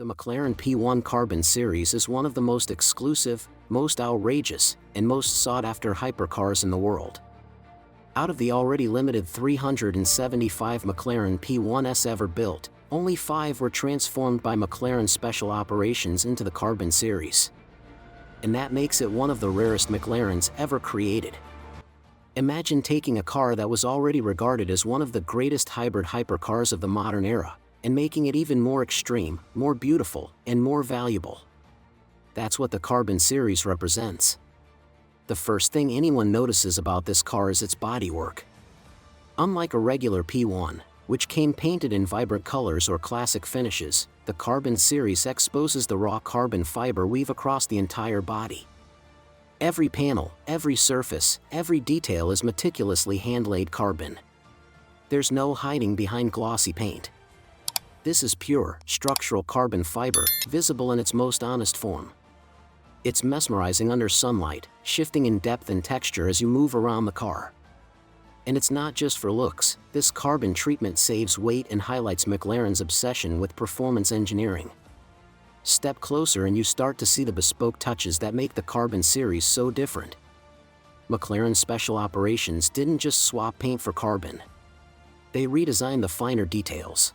The McLaren P1 Carbon Series is one of the most exclusive, most outrageous, and most sought-after hypercars in the world. Out of the already limited 375 McLaren P1s ever built, only 5 were transformed by McLaren Special Operations into the Carbon Series. And that makes it one of the rarest McLarens ever created. Imagine taking a car that was already regarded as one of the greatest hybrid hypercars of the modern era, and making it even more extreme, more beautiful, and more valuable. That's what the Carbon Series represents. The first thing anyone notices about this car is its bodywork. Unlike a regular P1, which came painted in vibrant colors or classic finishes, the Carbon Series exposes the raw carbon fiber weave across the entire body. Every panel, every surface, every detail is meticulously hand-laid carbon. There's no hiding behind glossy paint. This is pure, structural carbon fiber, visible in its most honest form. It's mesmerizing under sunlight, shifting in depth and texture as you move around the car. And it's not just for looks, this carbon treatment saves weight and highlights McLaren's obsession with performance engineering. Step closer and you start to see the bespoke touches that make the Carbon Series so different. McLaren Special Operations didn't just swap paint for carbon. They redesigned the finer details.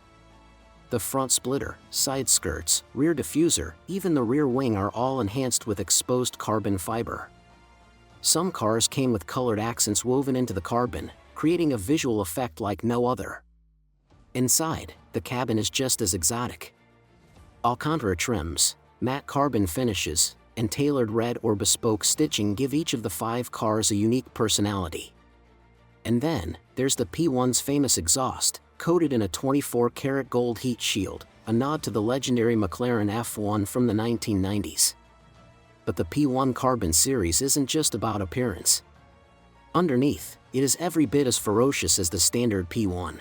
The front splitter, side skirts, rear diffuser, even the rear wing are all enhanced with exposed carbon fiber. Some cars came with colored accents woven into the carbon, creating a visual effect like no other. Inside, the cabin is just as exotic. Alcantara trims, matte carbon finishes, and tailored red or bespoke stitching give each of the 5 cars a unique personality. And then, there's the P1's famous exhaust, coated in a 24-karat gold heat shield, a nod to the legendary McLaren F1 from the 1990s. But the P1 Carbon Series isn't just about appearance. Underneath, it is every bit as ferocious as the standard P1.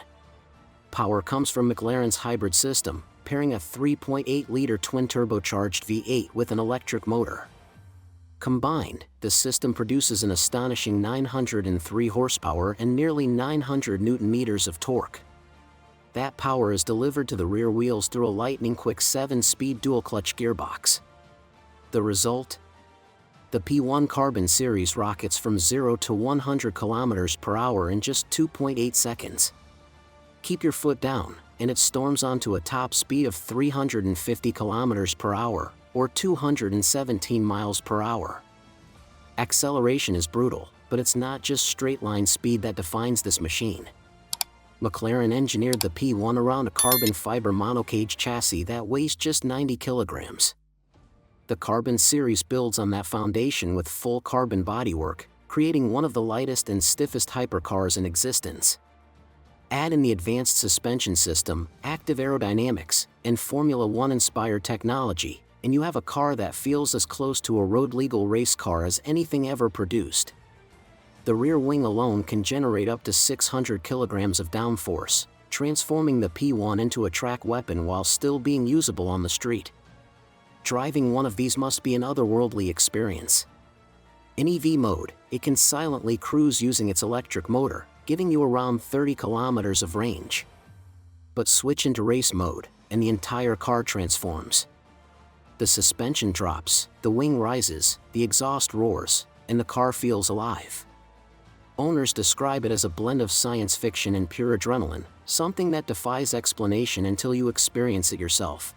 Power comes from McLaren's hybrid system, pairing a 3.8-liter twin-turbocharged V8 with an electric motor. Combined, the system produces an astonishing 903 horsepower and nearly 900 Nm of torque. That power is delivered to the rear wheels through a lightning-quick 7-speed dual-clutch gearbox. The result? The P1 Carbon Series rockets from 0 to 100 km/h in just 2.8 seconds. Keep your foot down, and it storms onto a top speed of 350 km/h, or 217 mph. Acceleration is brutal, but it's not just straight-line speed that defines this machine. McLaren engineered the P1 around a carbon fiber monocage chassis that weighs just 90 kilograms. The Carbon Series builds on that foundation with full carbon bodywork, creating one of the lightest and stiffest hypercars in existence. Add in the advanced suspension system, active aerodynamics, and Formula One-inspired technology, and you have a car that feels as close to a road-legal race car as anything ever produced. The rear wing alone can generate up to 600 kilograms of downforce, transforming the P1 into a track weapon while still being usable on the street. Driving one of these must be an otherworldly experience. In EV mode, it can silently cruise using its electric motor, giving you around 30 kilometers of range. But switch into race mode, and the entire car transforms. The suspension drops, the wing rises, the exhaust roars, and the car feels alive. Owners describe it as a blend of science fiction and pure adrenaline, something that defies explanation until you experience it yourself.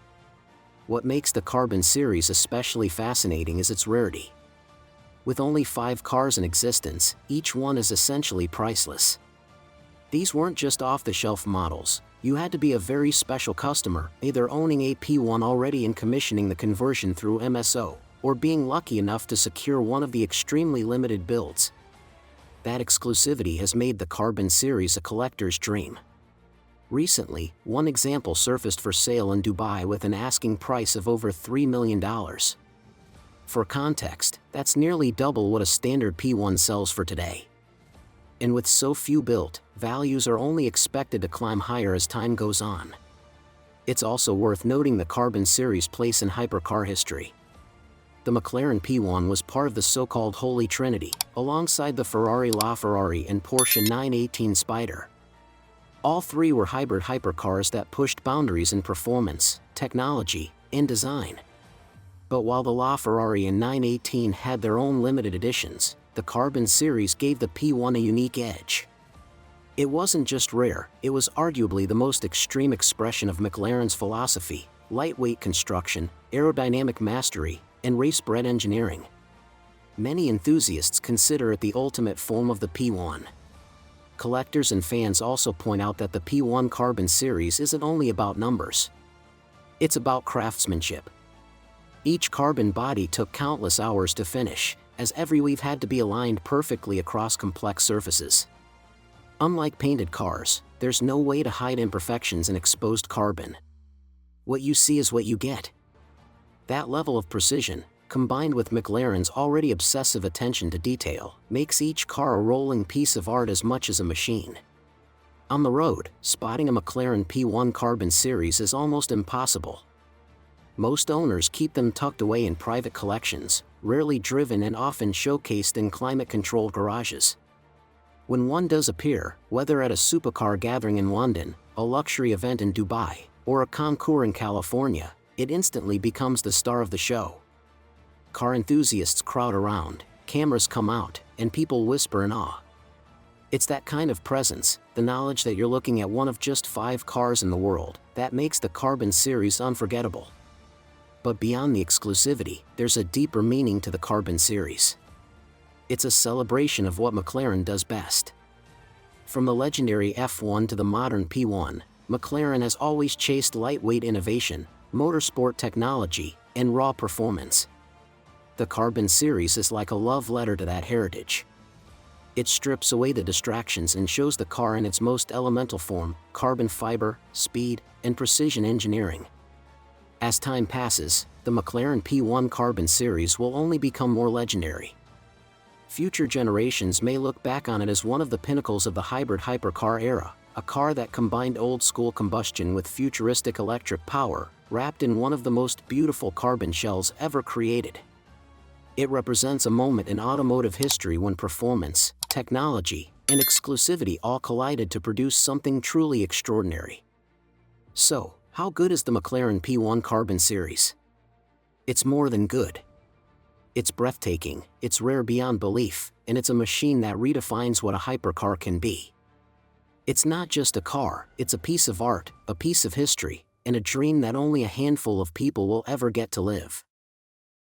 What makes the Carbon Series especially fascinating is its rarity. With only 5 cars in existence, each one is essentially priceless. These weren't just off-the-shelf models. You had to be a very special customer, either owning a P1 already and commissioning the conversion through MSO, or being lucky enough to secure one of the extremely limited builds. That exclusivity has made the Carbon Series a collector's dream. Recently, one example surfaced for sale in Dubai with an asking price of over $3 million. For context, that's nearly double what a standard P1 sells for today. And with so few built, values are only expected to climb higher as time goes on. It's also worth noting the Carbon Series' place in hypercar history. The McLaren P1 was part of the so-called Holy Trinity, alongside the Ferrari LaFerrari and Porsche 918 Spyder. All 3 were hybrid hypercars that pushed boundaries in performance, technology, and design. But while the LaFerrari and 918 had their own limited editions, the Carbon Series gave the P1 a unique edge. It wasn't just rare, it was arguably the most extreme expression of McLaren's philosophy: lightweight construction, aerodynamic mastery, and race-bred engineering. Many enthusiasts consider it the ultimate form of the P1. Collectors and fans also point out that the P1 Carbon Series isn't only about numbers. It's about craftsmanship. Each carbon body took countless hours to finish, as every weave had to be aligned perfectly across complex surfaces. Unlike painted cars, there's no way to hide imperfections in exposed carbon. What you see is what you get. That level of precision, combined with McLaren's already obsessive attention to detail, makes each car a rolling piece of art as much as a machine. On the road, spotting a McLaren P1 Carbon Series is almost impossible. Most owners keep them tucked away in private collections, rarely driven and often showcased in climate-controlled garages. When one does appear, whether at a supercar gathering in London, a luxury event in Dubai, or a concours in California, it instantly becomes the star of the show. Car enthusiasts crowd around, cameras come out, and people whisper in awe. It's that kind of presence, the knowledge that you're looking at one of just 5 cars in the world, that makes the Carbon Series unforgettable. But beyond the exclusivity, there's a deeper meaning to the Carbon Series. It's a celebration of what McLaren does best. From the legendary F1 to the modern P1, McLaren has always chased lightweight innovation, motorsport technology, and raw performance. The Carbon Series is like a love letter to that heritage. It strips away the distractions and shows the car in its most elemental form: carbon fiber, speed, and precision engineering. As time passes, the McLaren P1 Carbon Series will only become more legendary. Future generations may look back on it as one of the pinnacles of the hybrid hypercar era, a car that combined old-school combustion with futuristic electric power, wrapped in one of the most beautiful carbon shells ever created. It represents a moment in automotive history when performance, technology, and exclusivity all collided to produce something truly extraordinary. So, how good is the McLaren P1 Carbon Series? It's more than good. It's breathtaking, it's rare beyond belief, and it's a machine that redefines what a hypercar can be. It's not just a car, it's a piece of art, a piece of history, and a dream that only a handful of people will ever get to live.